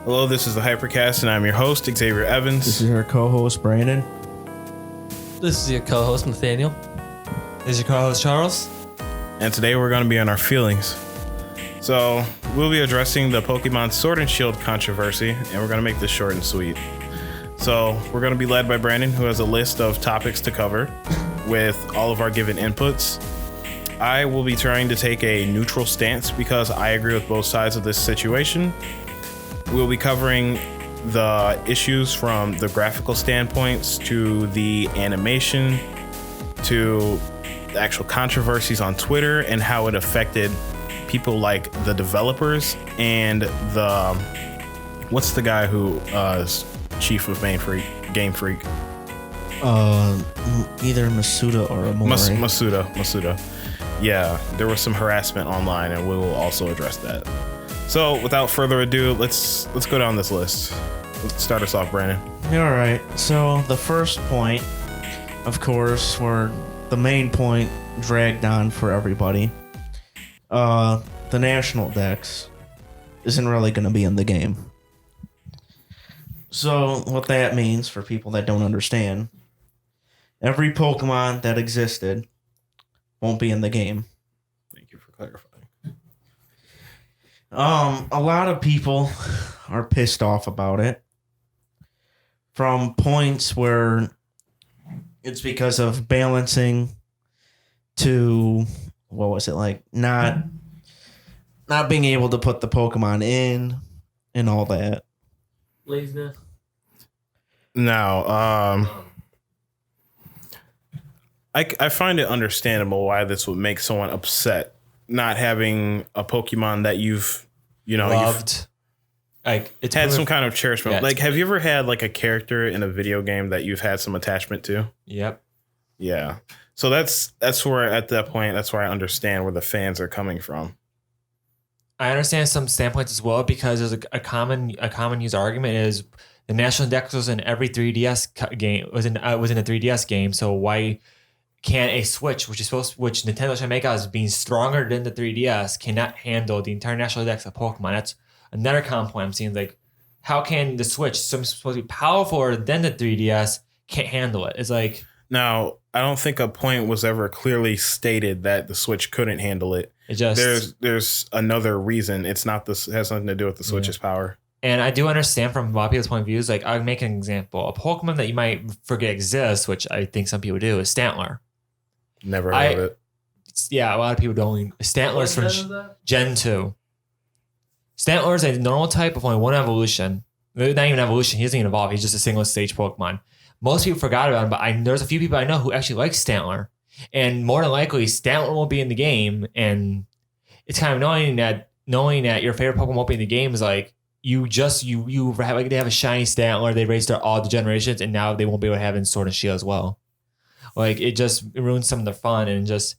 Hello, this is the Hypercast, and I'm your host, Xavier Evans. This is our co-host, Brandon. This is your co-host, Nathaniel. This is your co-host, Charles. And today we're going to be on our feelings. So, we'll be addressing the Pokemon Sword and Shield controversy, and we're going to make this short and sweet. So, we're going to be led by Brandon, who has a list of topics to cover with all of our given inputs. I will be trying to take a neutral stance because I agree with both sides of this situation. We'll be covering the issues from the graphical standpoints to the animation to the actual controversies on Twitter and how it affected people like the developers and the what's the guy who is chief of Game Freak? Either Masuda or Amori. Masuda. Yeah, there was some harassment online, and we will also address that. So, without further ado, let's go down this list. Let's start us off, Brandon. All right. So the first point, of course, or the main point dragged on for everybody. The National Dex isn't really going to be in the game. So what that means for people that don't understand, every Pokemon that existed won't be in the game. Thank you for clarifying. A lot of people are pissed off about it from points where it's because of balancing to, what was it, like not being able to put the Pokemon in and all that. Laziness. Now, I find it understandable why this would make someone upset, not having a Pokemon that you've loved. Like it's had some kind of cherishment. Yeah, like, have you ever had like a character in a video game that you've had some attachment to? Yep. Yeah. So that's where at that point, that's where I understand where the fans are coming from. I understand some standpoints as well because there's a common used argument is the National Dex was in every 3DS game was in a 3DS game. So why can't a Switch, which Nintendo should make out as being stronger than the 3DS, cannot handle the entire National Dex of Pokemon? That's another common point I'm seeing. Like, how can the Switch, supposed to be powerful than the 3DS, can't handle it? It's like, now, I don't think a point was ever clearly stated that the Switch couldn't handle it. It just there's another reason. It's not this. It has nothing to do with the Switch's power. And I do understand from a lot of people's point of views. Like, I'll make an example. A Pokemon that you might forget exists, which I think some people do, is Stantler. Never heard of it. Yeah, a lot of people don't. Stantler's from Gen 2. Stantler is a normal type with only one evolution. Not even evolution. He doesn't even evolve. He's just a single stage Pokemon. Most people forgot about him, but there's a few people I know who actually like Stantler. And more than likely, Stantler won't be in the game. And it's kind of knowing that your favorite Pokemon won't be in the game is like, you have, like, they have a shiny Stantler, they raised all the generations, and now they won't be able to have it in Sword and Shield as well. Like, it ruins some of the fun, and missing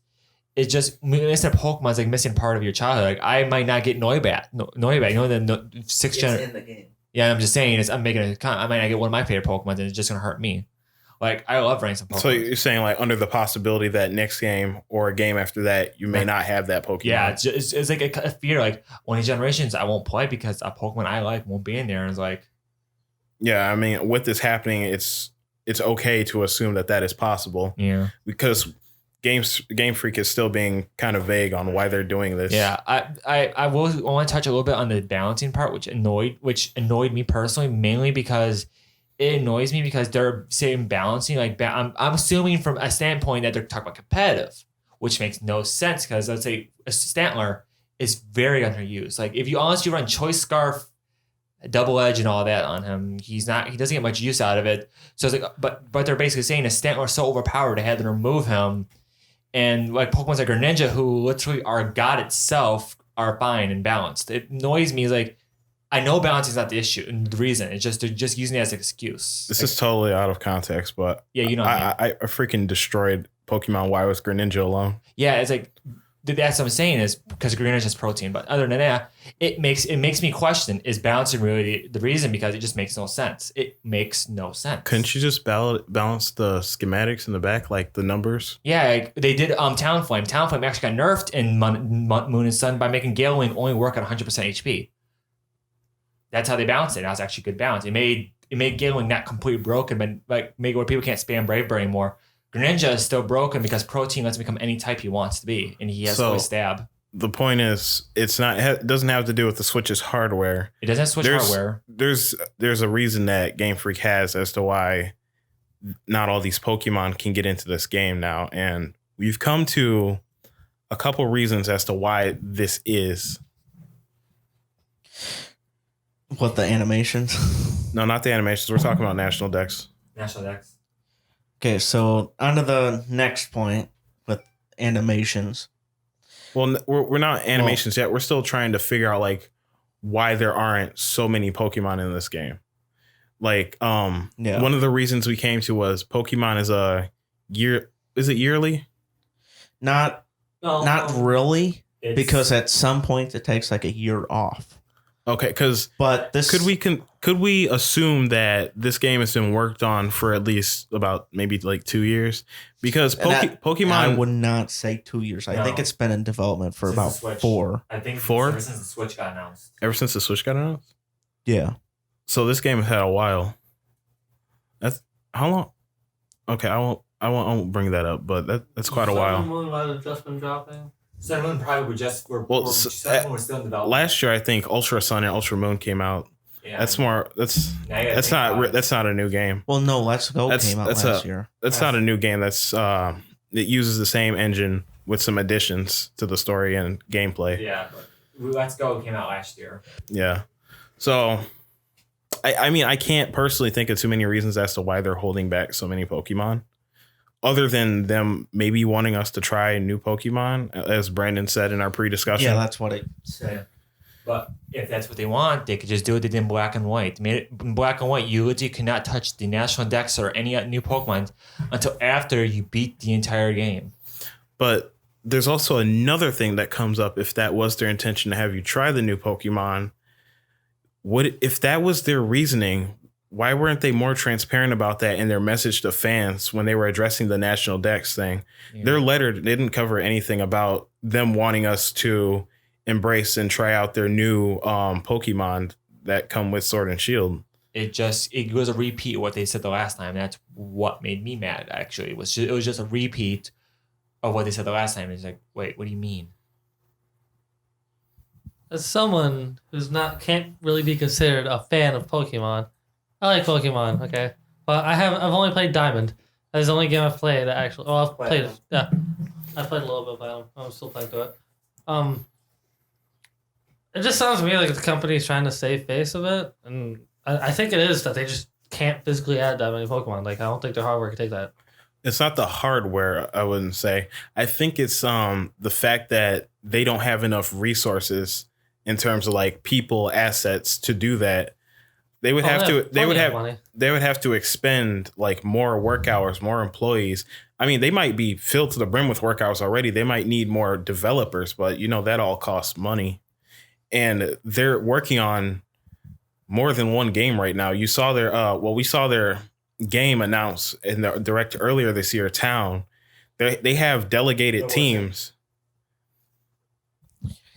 a Pokemon is like missing part of your childhood. Like, I might not get Noibat. The sixth gen in the game. Yeah, I'm just saying, I might not get one of my favorite Pokemon, and it's just gonna hurt me. Like, I love running some Pokemon. So you're saying, like, under the possibility that next game or a game after that, you may not have that Pokemon. Yeah, it's like a fear. Like, one of these generations, I won't play because a Pokemon I like won't be in there. And it's like, yeah, I mean, with this happening, it's okay to assume that is possible. Yeah, because Game Freak is still being kind of vague on why they're doing this. Yeah, I want to touch a little bit on the balancing part, which annoyed me personally, mainly because it annoys me because they're saying balancing. Like, I'm assuming from a standpoint that they're talking about competitive, which makes no sense because let's say a Stantler is very underused. Like, if you honestly run Choice Scarf, Double Edge, and all that on him, he doesn't get much use out of it. So it's like, but they're basically saying a Stantler is so overpowered they had to remove him. And like Pokemon like Greninja, who literally are God itself, are fine and balanced. It annoys me. Is like, I know balancing is not the issue and the reason. It's just they're just using it as an excuse. This is totally out of context, but yeah, I freaking destroyed Pokemon Y with Greninja alone. Yeah, it's like that's what I'm saying is because Greninja has protein. But other than that, it makes me question: is balancing really the reason? Because it just makes no sense. It makes no sense. Couldn't you just balance the schematics in the back, like the numbers? Yeah, like they did. Talonflame. Talonflame actually got nerfed in Moon and Sun by making Gale Wing only work at 100% HP. that's how they balanced it. That was actually good balance. It made Gilling not completely broken, but like make it where people can't spam Brave Bird anymore. Greninja is still broken because Protein lets him become any type he wants to be, and he has to stab. The point is, it doesn't have to do with the Switch's hardware. It doesn't switch hardware. There's a reason that Game Freak has as to why not all these Pokemon can get into this game now, and we've come to a couple reasons as to why this is. What, the animations? No, not the animations. We're talking about National Dex. National Dex. Okay, so on to the next point with animations. Well, we're not animations yet. We're still trying to figure out like why there aren't so many Pokemon in this game. Like, one of the reasons we came to was Pokemon is a year. Is it yearly? Not really, because at some point it takes like a year off. Okay, but this could we assume that this game has been worked on for at least about maybe like 2 years? Because Pokemon, I would not say 2 years. I think it's been in development for about 4. I think 4 ever since the Switch got announced. Ever since the Switch got announced? Yeah. So this game has had a while. That's how long? Okay, I won't bring that up, but that's quite a while. Moon might have just been dropping. Sun and Moon probably were still in development. Last year, I think Ultra Sun and Ultra Moon came out. Yeah, that's not a new game. Well, no, Let's Go came out last year. That's not a new game. That's it uses the same engine with some additions to the story and gameplay. Yeah, but Let's Go came out last year. Yeah, so I mean, I can't personally think of too many reasons as to why they're holding back so many Pokemon, other than them maybe wanting us to try new Pokemon, as Brandon said in our pre-discussion. Yeah, that's what it said. But if that's what they want, they could just do it in black and white. In black and white, you literally cannot touch the National Dex or any new Pokemon until after you beat the entire game. But there's also another thing that comes up if that was their intention to have you try the new Pokemon. If that was their reasoning, why weren't they more transparent about that in their message to fans when they were addressing the National Dex thing? Yeah. Their letter didn't cover anything about them wanting us to embrace and try out their new Pokemon that come with Sword and Shield. It was a repeat of what they said the last time. That's what made me mad, actually. It was just a repeat of what they said the last time. It's like, wait, what do you mean? As someone who's can't really be considered a fan of Pokemon, I like Pokemon, okay, but I've only played Diamond. That's the only game I've played that actually. Oh, I've played. Yeah, I played a little bit of Diamond. I'm still playing through it. It just sounds to me like the company's trying to save face of it, and I think it is that they just can't physically add that many Pokemon. Like, I don't think their hardware can take that. It's not the hardware, I wouldn't say. I think it's the fact that they don't have enough resources in terms of like people, assets to do that. They would have to expend like more work hours, more employees. I mean, they might be filled to the brim with work hours already. They might need more developers, but that all costs money. And they're working on more than one game right now. You saw we saw their game announced in the direct earlier this year, Town. They have delegated teams.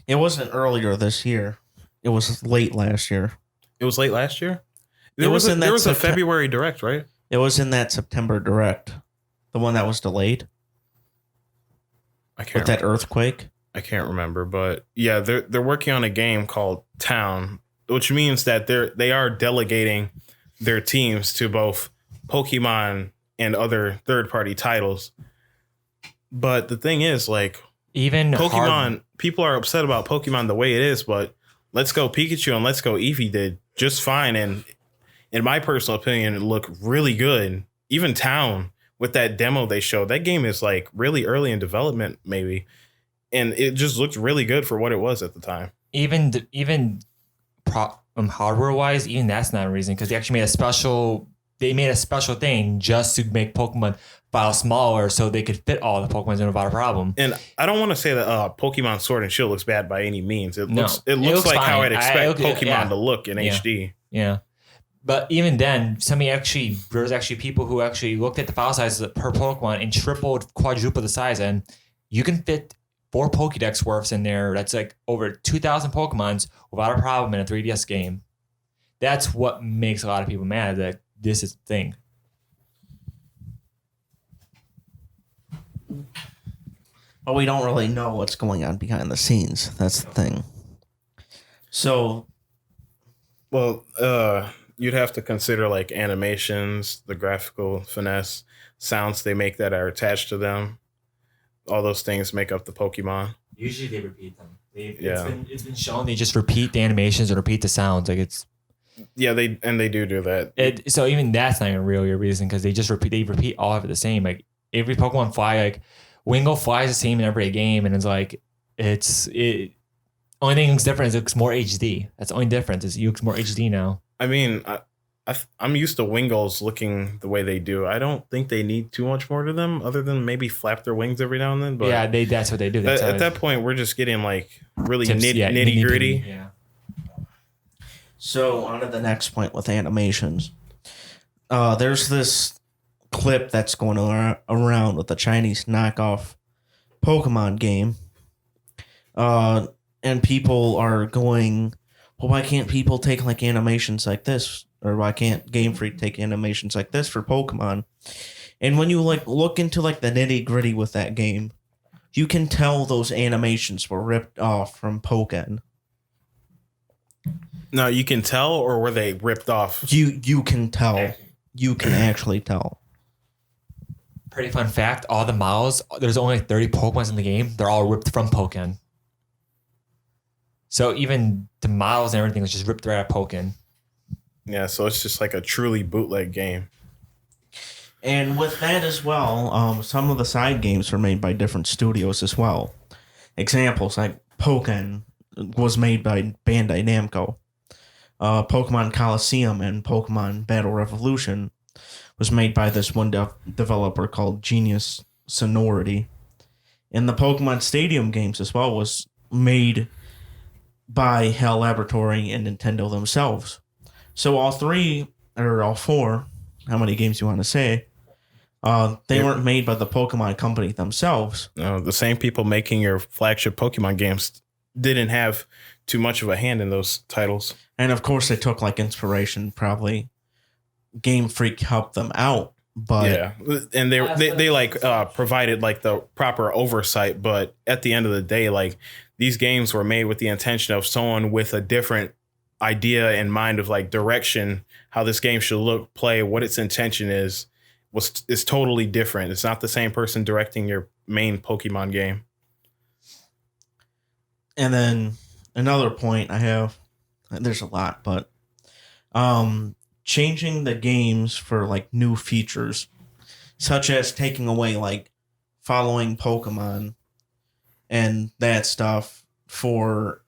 It wasn't earlier this year. It was late last year. It was late last year? There was a February Direct, right? It was in that September Direct. The one that was delayed. With that earthquake. I can't remember, but yeah, they're working on a game called Town, which means that they are delegating their teams to both Pokemon and other third-party titles. But the thing is, like, even Pokemon, people are upset about Pokemon the way it is, but Let's Go Pikachu and Let's Go Eevee did just fine, and in my personal opinion, it looked really good. Even Town, with that demo they showed, that game is like really early in development, maybe. And it just looked really good for what it was at the time. Even hardware wise, even that's not a reason, because they actually made a special thing just to make Pokemon file smaller so they could fit all the Pokemon in without a problem. And I don't want to say that Pokemon Sword and Shield looks bad by any means. It looks like how I'd expect Pokemon to look in HD. Yeah. But even then, there's actually people who actually looked at the file sizes per Pokemon and quadrupled the size, and you can fit 4 Pokédex worths in there. That's like over 2,000 Pokemons without a problem in a 3DS game. That's what makes a lot of people mad that this is a thing. But we don't really know what's going on behind the scenes. That's the thing. So, Well, you'd have to consider like animations, the graphical finesse, sounds they make that are attached to them. All those things make up the Pokemon. Usually they repeat them. Yeah. It's been shown they just repeat the animations and repeat the sounds. Like it's Yeah, they do that. so even that's not even really a reason because they repeat all of it the same. Like every Pokemon fly, like Wingull flies the same in every game, and it's like only thing that's different is it looks more HD. That's the only difference is it looks more HD now. I mean, I'm used to Wingulls looking the way they do. I don't think they need too much more to them other than maybe flap their wings every now and then. But yeah, that's what they do. At that point, we're just getting like really nitty gritty. Yeah. So on to the next point with animations. There's this clip that's going around with the Chinese knockoff Pokemon game. And people are going, well, why can't people take like animations like this? Or why can't Game Freak take animations like this for Pokemon? And when you like look into like the nitty gritty with that game, you can tell those animations were ripped off from Pokken. No, you can tell, or were they ripped off? You can tell. You can actually tell. Pretty fun fact: all the models, there's only like 30 Pokemon in the game. They're all ripped from Pokken. So even the models and everything was just ripped right out of Pokken. Yeah, so it's just like a truly bootleg game. And with that as well, some of the side games were made by different studios as well. Examples like Pokken was made by Bandai Namco. Pokemon Coliseum and Pokemon Battle Revolution was made by this one developer called Genius Sonority. And the Pokemon Stadium games as well was made by HAL Laboratory and Nintendo themselves. So all four, how many games you want to say, they weren't made by the Pokemon company themselves. No, the same people making your flagship Pokemon games didn't have too much of a hand in those titles. And of course they took like inspiration, probably Game Freak helped them out. But yeah, and they like provided like the proper oversight, but at the end of the day, like these games were made with the intention of someone with a different idea in mind of like direction, how this game should look, play, what its intention is totally different. It's not the same person directing your main Pokemon game. And then another point I have, there's a lot, but changing the games for like new features, such as taking away like following Pokemon and that stuff for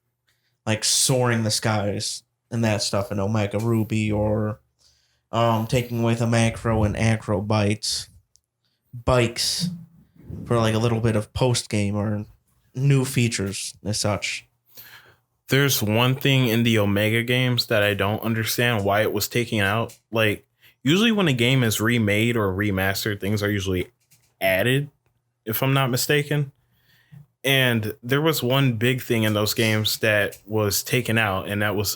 like soaring the skies and that stuff in Omega Ruby, or taking away the macro and acro bikes for like a little bit of post game or new features as such. There's one thing in the Omega games that I don't understand why it was taken out. Like, usually when a game is remade or remastered, things are usually added, if I'm not mistaken. And there was one big thing in those games that was taken out, and that was,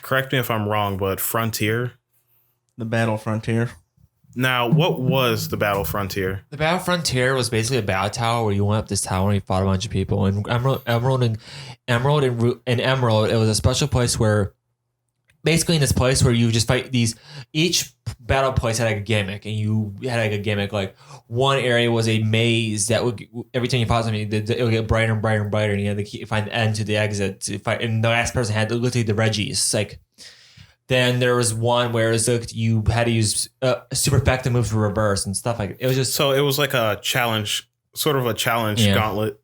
correct me if I'm wrong, but Frontier. The Battle Frontier. Now, what was the Battle Frontier? The Battle Frontier was basically a battle tower where you went up this tower and you fought a bunch of people. And Emerald, it was a special place where, basically in this place where you just fight these. Each battle place had like a gimmick, and you had like a gimmick. Like one area was a maze that would, every time you fought something, it would get brighter and brighter and brighter, and you had to find the end to the exit to fight. And the last person had literally the Reggies, like. Then there was one where it was like you had to use super effective moves to reverse and stuff like it. It was just so it was like a challenge, sort of a challenge gauntlet.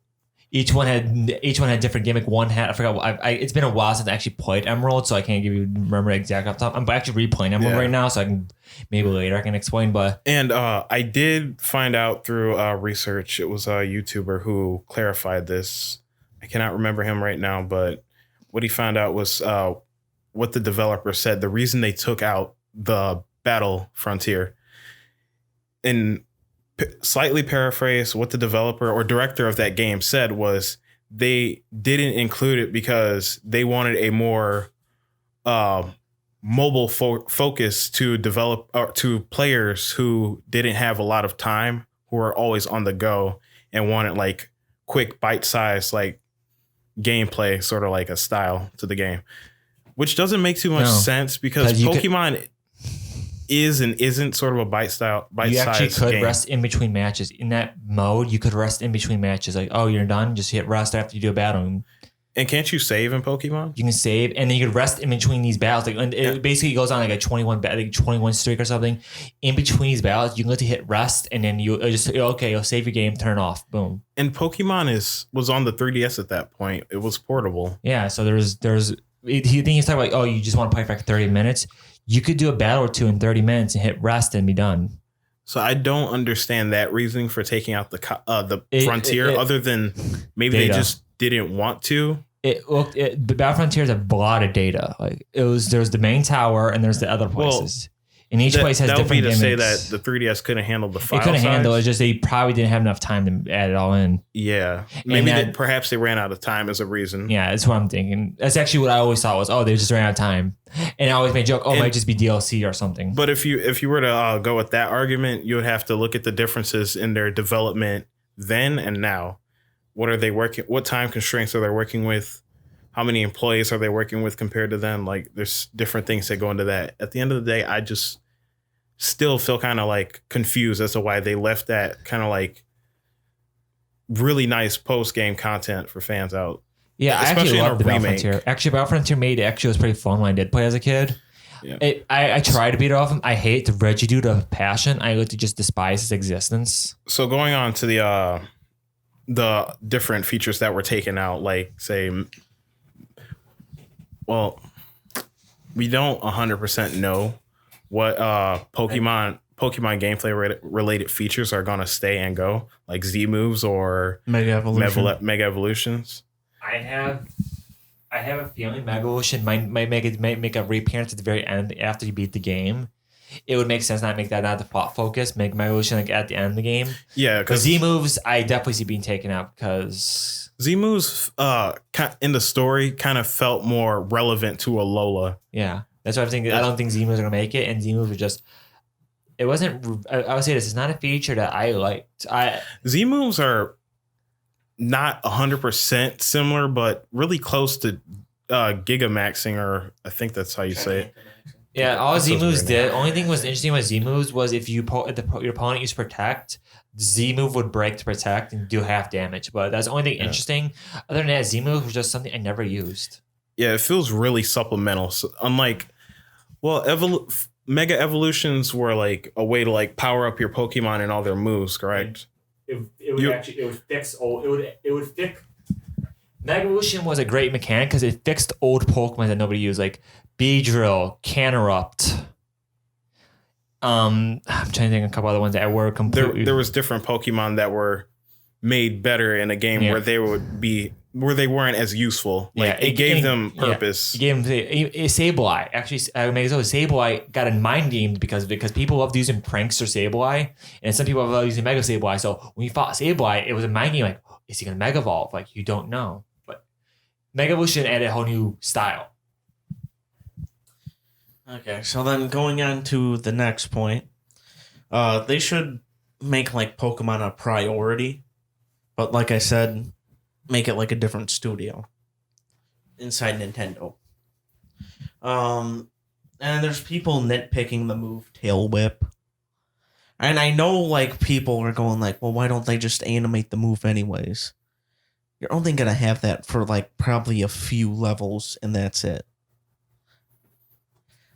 Each one had different gimmick. One had, I forgot. It's been a while since I actually played Emerald, so I can't remember exact off the top. I'm actually replaying Emerald right now, so I can maybe later I can explain. But I did find out through research. It was a YouTuber who clarified this. I cannot remember him right now, but what he found out was what the developer said. The reason they took out the Battle Frontier, in slightly paraphrase what the developer or director of that game said, was they didn't include it because they wanted a more mobile focus to develop or to players who didn't have a lot of time, who are always on the go and wanted like quick bite-sized like gameplay, sort of like a style to the game, which doesn't make too much sense because Pokemon is and isn't sort of a bite-sized You actually could game. rest in between matches. In that mode, you could rest in between matches. Like, oh, you're done. Just hit rest after you do a battle. And can't you save in Pokemon? You can save, and then you could rest in between these battles. Like, and it basically goes on like a 21 streak or something. In between these battles, you can let to hit rest, and then you'll save your game, turn off, boom. And Pokemon was on the 3DS at that point. It was portable. Yeah, so there's. He's talking about, oh, you just want to play for like 30 minutes. You could do a battle or two in 30 minutes and hit rest and be done. So I don't understand that reasoning for taking out the Frontier, other than maybe data. they just didn't want to. The Battle Frontiers have a lot of data. Like there's the main tower and there's the other places. And each place has different gimmicks. That would be to say that the 3DS couldn't handle the file size. It couldn't handle it. It's Just they probably didn't have enough time to add it all in. Yeah. Maybe perhaps they ran out of time as a reason. Yeah, that's what I'm thinking. That's actually what I always thought was, oh, they just ran out of time. And I always made a joke, it might just be DLC or something. But if you were to go with that argument, you would have to look at the differences in their development then and now. What are they working? What time constraints are they working with? How many employees are they working with compared to then? Like, there's different things that go into that. At the end of the day, I just still feel kind of like confused as to why they left that kind of like really nice post game content for fans out. Yeah, I actually loved the Battle Frontier. Actually, Battle Frontier made it was pretty fun when I did play as a kid. Yeah. I tried to beat it off him. I hate the residue of passion. I like to just despise his existence. So going on to the different features that were taken out, like say, well, we don't 100% know what Pokemon gameplay related features are going to stay and go, like Z moves or Mega Evolutions. I have a feeling Mega Evolution might make a reappearance at the very end after you beat the game. It would make sense not make that not the plot focus, make Mega Evolution like at the end of the game. Yeah, because Z moves I definitely see being taken out because Z moves in the story kind of felt more relevant to Alola. Yeah. That's what I'm thinking. I don't think Z moves are gonna make it, and Z moves are just. It wasn't. I would say this is not a feature that I liked. Z moves are not 100% similar, but really close to Gigamaxing, or I think that's how you say it. Yeah, all Z moves did. Only thing was interesting with Z moves was if your opponent used Protect, Z move would break to Protect and do half damage. But that's the only thing interesting. Other than that, Z move was just something I never used. Yeah, it feels really supplemental. So unlike, Mega Evolutions were like a way to like power up your Pokemon and all their moves, correct? It would fix. Mega Evolution was a great mechanic because it fixed old Pokemon that nobody used, like Beedrill, Canerupt. I'm trying to think of a couple other ones that were completely. There was different Pokemon that were made better in a game where they weren't as useful. Like it gave them purpose. It gave them Sableye. Actually, Sableye got a mind gamed because people loved using Prankster Sableye, and some people love using Mega Sableye. So when you fought Sableye, it was a mind game. Like, is he gonna Mega Evolve? Like, you don't know. But Mega Evolution added a whole new style. Okay, so then going on to the next point, they should make like Pokemon a priority, but like I said, make it like a different studio inside Nintendo. And there's people nitpicking the move Tail Whip, and I know like people are going like, well, why don't they just animate the move anyways? You're only gonna have that for like probably a few levels, and that's it.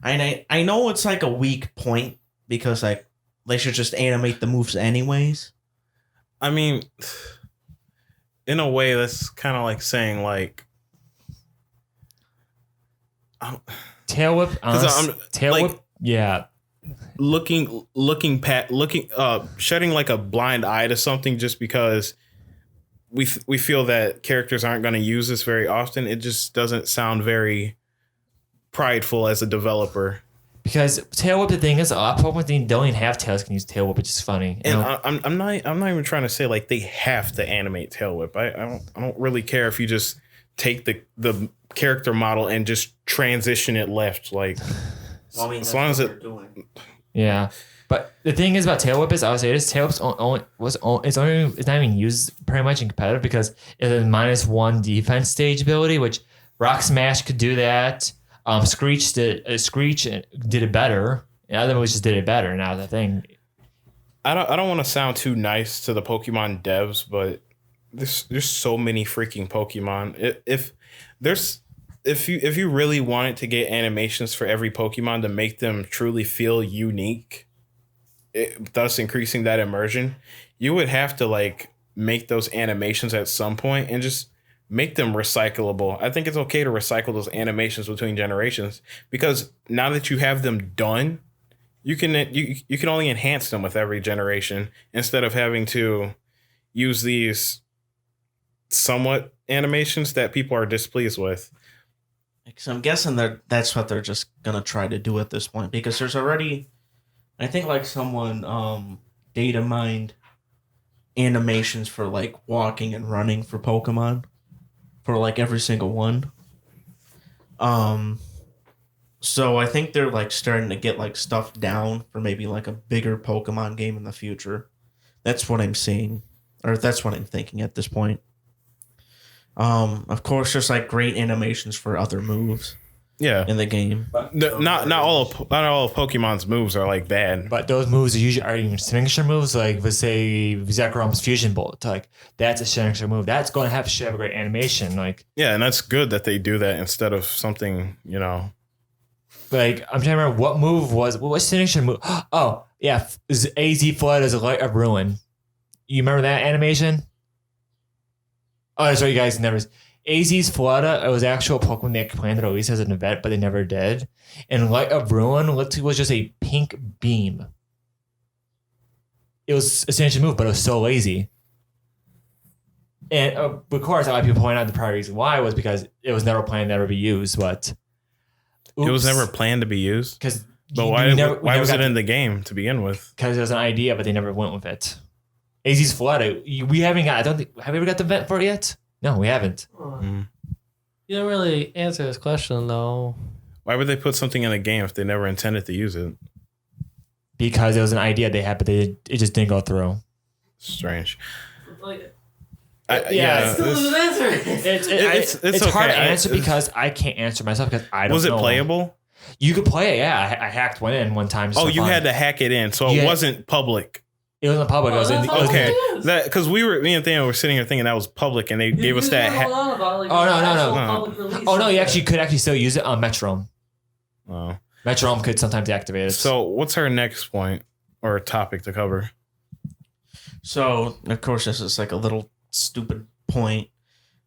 And I know it's like a weak point because like they should just animate the moves anyways. I mean, in a way, that's kind of like saying like Tail Whip. Tail Whip. Yeah. Shedding like a blind eye to something just because we feel that characters aren't going to use this very often. It just doesn't sound very prideful as a developer. Because Tail Whip, the thing is, Pokemon that don't even have tails can use Tail Whip, which is funny. And I'm not even trying to say like they have to animate Tail Whip. I don't really care if you just take the character model and just transition it left. Like, Well, I mean, as that's long as what it. they're doing. Yeah. But the thing is about Tail Whip is I would say this Tail Whip's it's not even used pretty much in competitive because it's a -1 defense stage ability, which Rock Smash could do that. Screech did it better. And other moves just did it better. Now the thing. I don't want to sound too nice to the Pokemon devs, but there's so many freaking Pokemon. If you really wanted to get animations for every Pokemon to make them truly feel unique, thus increasing that immersion, you would have to like make those animations at some point and just make them recyclable. I think it's okay to recycle those animations between generations because now that you have them done, you can only enhance them with every generation instead of having to use these somewhat animations that people are displeased with. So I'm guessing that's what they're just gonna try to do at this point because there's already, I think like someone data mined animations for like walking and running for Pokemon for like every single one. So I think they're like starting to get like stuff down for maybe like a bigger Pokemon game in the future. That's what I'm seeing, or that's what I'm thinking at this point. Of course, there's like great animations for other moves. Yeah, in the game. Not all of Pokemon's moves are like bad. But those moves are even signature moves, like let's say Zekrom's Fusion Bolt. Like that's a signature move. That's going to have a great animation. Like yeah, and that's good that they do that instead of something, you know. Like I'm trying to remember what signature move. Oh yeah, AZ Flood is a Light of Ruin. You remember that animation? Oh, that's right, you guys never. AZ's Flood, it was actual Pokemon they planned to release as an event, but they never did. And Light of Ruin was just a pink beam. It was a signature move, but it was so lazy. And of course, a lot of people point out the primary reason why was because it was never planned to ever be used, but It was never planned to be used. But why was it in the game to begin with? Because it was an idea, but they never went with it. AZ's Flood, we haven't got. Have we ever got the event for it yet? No, we haven't. You don't really answer this question though. Why would they put something in a game if they never intended to use it? Because it was an idea they had, but it just didn't go through. Strange. It's still doesn't answer. It's hard okay. to answer because I can't answer myself because I don't know. Was it playable? You could play it, yeah. I hacked one in one time. Oh, you had to hack it in, so it wasn't public. It wasn't public. It was okay. That because me and Nathaniel were sitting here thinking that was public, and they gave us that. No. Oh no, you could still use it on Metronome. Oh. Metronome could sometimes activate it. So what's our next point or topic to cover? So of course this is like a little stupid point,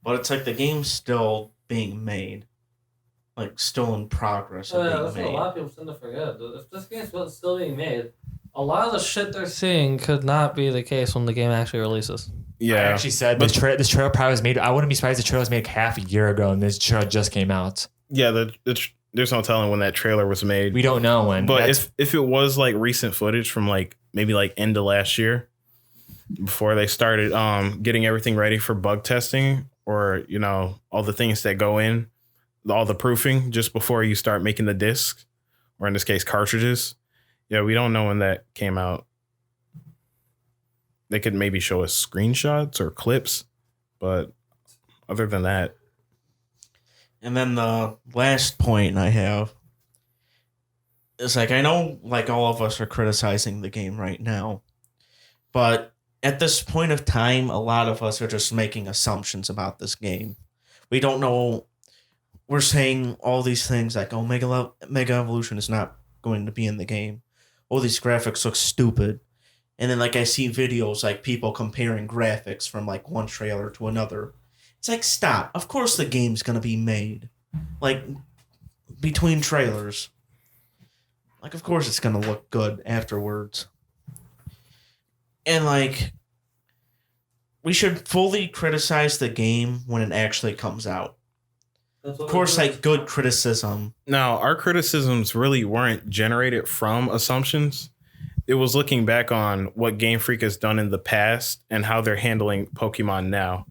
but it's like the game's still being made, like still in progress of being that's made. what a lot of people tend to forget. If this game's still being made, a lot of the shit they're seeing could not be the case when the game actually releases. Yeah, I actually said this trailer probably was made. I wouldn't be surprised if the trailer was made half a year ago, and this trailer just came out. Yeah, there's no telling when that trailer was made. We don't know when. But if it was like recent footage from like maybe like end of last year, before they started getting everything ready for bug testing, or you know all the things that go in, all the proofing just before you start making the discs, or in this case cartridges. Yeah, we don't know when that came out. They could maybe show us screenshots or clips, but other than that. And then the last point I have is like, I know like all of us are criticizing the game right now, but at this point of time, a lot of us are just making assumptions about this game. We don't know. We're saying all these things like, oh, Mega Evolution is not going to be in the game. Oh, these graphics look stupid. And then like I see videos like people comparing graphics from like one trailer to another. It's like, stop. Of course the game's going to be made. Like between trailers. Like of course it's going to look good afterwards. And like we should fully criticize the game when it actually comes out. Of course, like good criticism. Now, our criticisms really weren't generated from assumptions. It was looking back on what Game Freak has done in the past and how they're handling Pokemon now.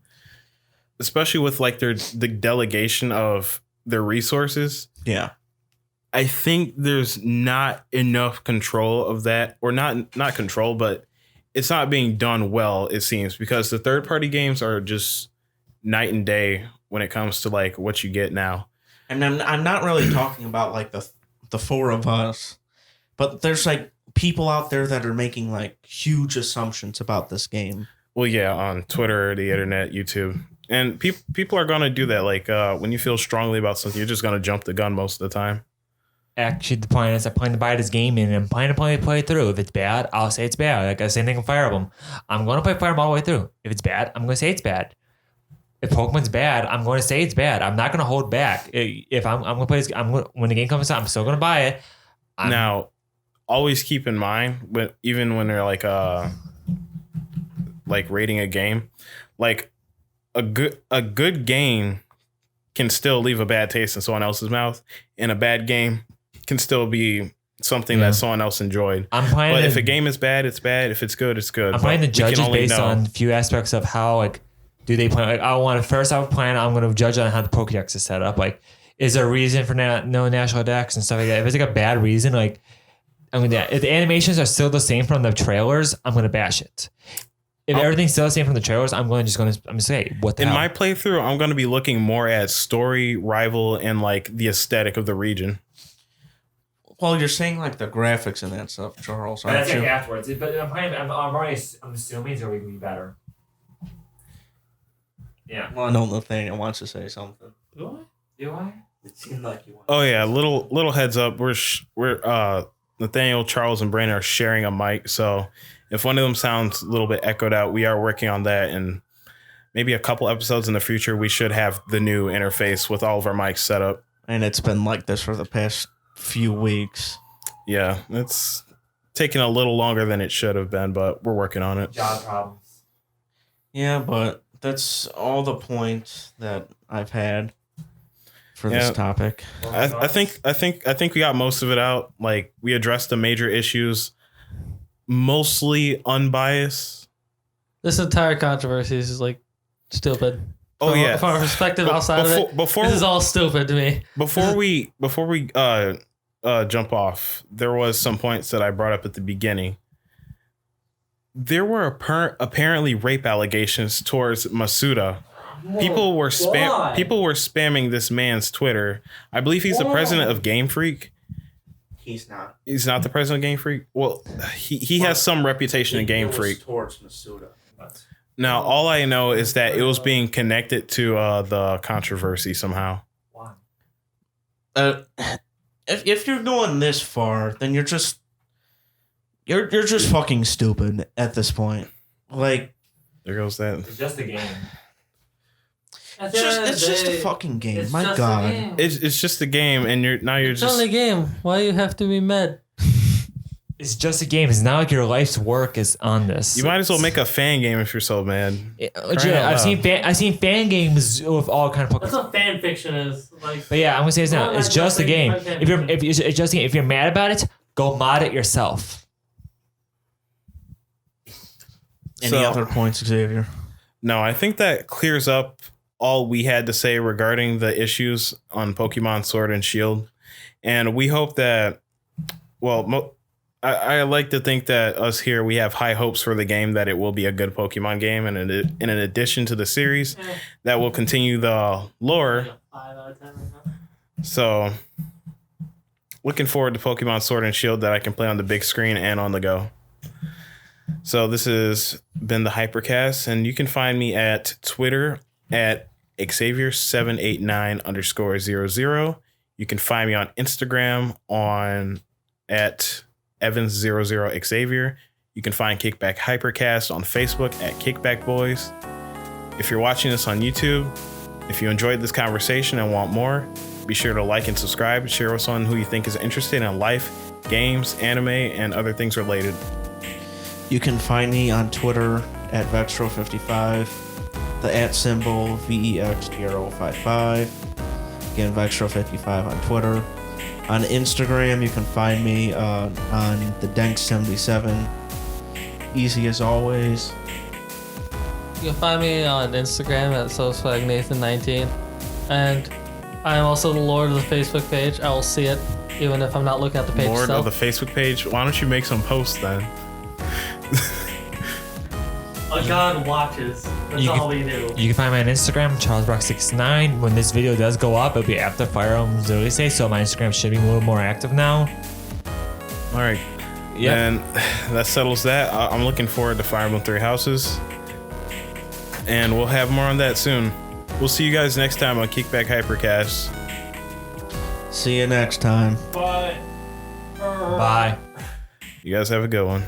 Especially with like the delegation of their resources. Yeah. I think there's not enough control of that, or not control, but it's not being done well, it seems, because the third party games are just night and day when it comes to like what you get now. And I'm not really talking about like the four of us, but there's like people out there that are making like huge assumptions about this game. Well, yeah, on Twitter, the internet, YouTube. And people are going to do that. Like when you feel strongly about something, you're just going to jump the gun most of the time. Actually, the point is, I plan to buy this game and I'm planning to play it through. If it's bad, I'll say it's bad. Like the same thing with Fire Emblem. I'm going to play Fire Emblem all the way through. If it's bad, I'm going to say it's bad. If Pokemon's bad, I'm going to say it's bad. I'm not going to hold back. If I'm going to play this, when the game comes out, I'm still going to buy it. Now, always keep in mind, but even when they're like rating a game, like a good game can still leave a bad taste in someone else's mouth, and a bad game can still be something that someone else enjoyed. But if a game is bad, it's bad. If it's good, it's good. I'm playing the judges based on a few aspects of how like do they play. Like I'm going to judge on how the Pokédex is set up. Like, is there a reason for no national decks and stuff like that? If it's like a bad reason, like if the animations are still the same from the trailers, I'm gonna bash it. If everything's still the same from the trailers, I'm gonna say what the hell? In my playthrough, I'm gonna be looking more at story, rival, and like the aesthetic of the region. Well, you're saying like the graphics and that stuff, Charles. But that's like afterwards. But I'm assuming it's gonna be better. Yeah. Well, I know Nathaniel wants to say something. Do I? It seemed like you wanted. Oh yeah, little heads up. We're Nathaniel, Charles, and Brandon are sharing a mic, so if one of them sounds a little bit echoed out, we are working on that, and maybe a couple episodes in the future, we should have the new interface with all of our mics set up. And it's been like this for the past few weeks. Yeah, it's taking a little longer than it should have been, but we're working on it. Job problems. Yeah, but that's all the points that I've had for this topic. I think we got most of it out. Like, we addressed the major issues, mostly unbiased. This entire controversy is like stupid. From a perspective outside of it, this is all stupid to me. Before we jump off, there was some points that I brought up at the beginning. There were apparently rape allegations towards Masuda. People were spamming this man's Twitter. I believe he's the president of Game Freak. He's not. He's not the president of Game Freak. Well, he has some reputation in Game Freak. Towards Masuda. Now, all I know is that it was being connected to the controversy somehow. Why? If you're going this far, then you're just fucking stupid at this point. Like, there goes that. It's just a game. It's just a fucking game. My God. It's just a game, and you're It's just. only a game. Why you have to be mad? It's just a game. It's not like your life's work is on this. You might as well make a fan game if you're so mad. I've seen fan games with all kind of. That's what fan fiction is. Like, but yeah, I'm gonna say this now. It's just a game. If you're mad about it, go mod it yourself. Any other points, Xavier? No, I think that clears up all we had to say regarding the issues on Pokemon Sword and Shield. And we hope that, I like to think that us here, we have high hopes for the game, that it will be a good Pokemon game. And in addition to the series, that will continue the lore. 5 out of 10 right now. So looking forward to Pokemon Sword and Shield that I can play on the big screen and on the go. So this has been the Hypercast, and you can find me at Twitter at Xavier789_00. You can find me on Instagram at Evans00Xavier. You can find Kickback Hypercast on Facebook at Kickback Boys. If you're watching this on YouTube, if you enjoyed this conversation and want more, be sure to like and subscribe. Share with someone who you think is interested in life, games, anime, and other things related. You can find me on Twitter at Vextro55, the @ VEXGRO55. Again, Vextro55 on Twitter. On Instagram, you can find me on the Dank77. Easy as always. You can find me on Instagram at SoSwagNathan19. And I am also the Lord of the Facebook page. I will see it, even if I'm not looking at the page Lord itself. of the Facebook page. Why don't you make some posts then? A god watches. That's all we do. You can find me on Instagram, CharlesBrock69. When this video does go up, it'll be after Fire Emblem's release day, so my Instagram should be a little more active now. All right. Yeah. And that settles that. I'm looking forward to Fire Emblem Three Houses. And we'll have more on that soon. We'll see you guys next time on Kickback Hypercast. See you next time. Bye. Bye. You guys have a good one.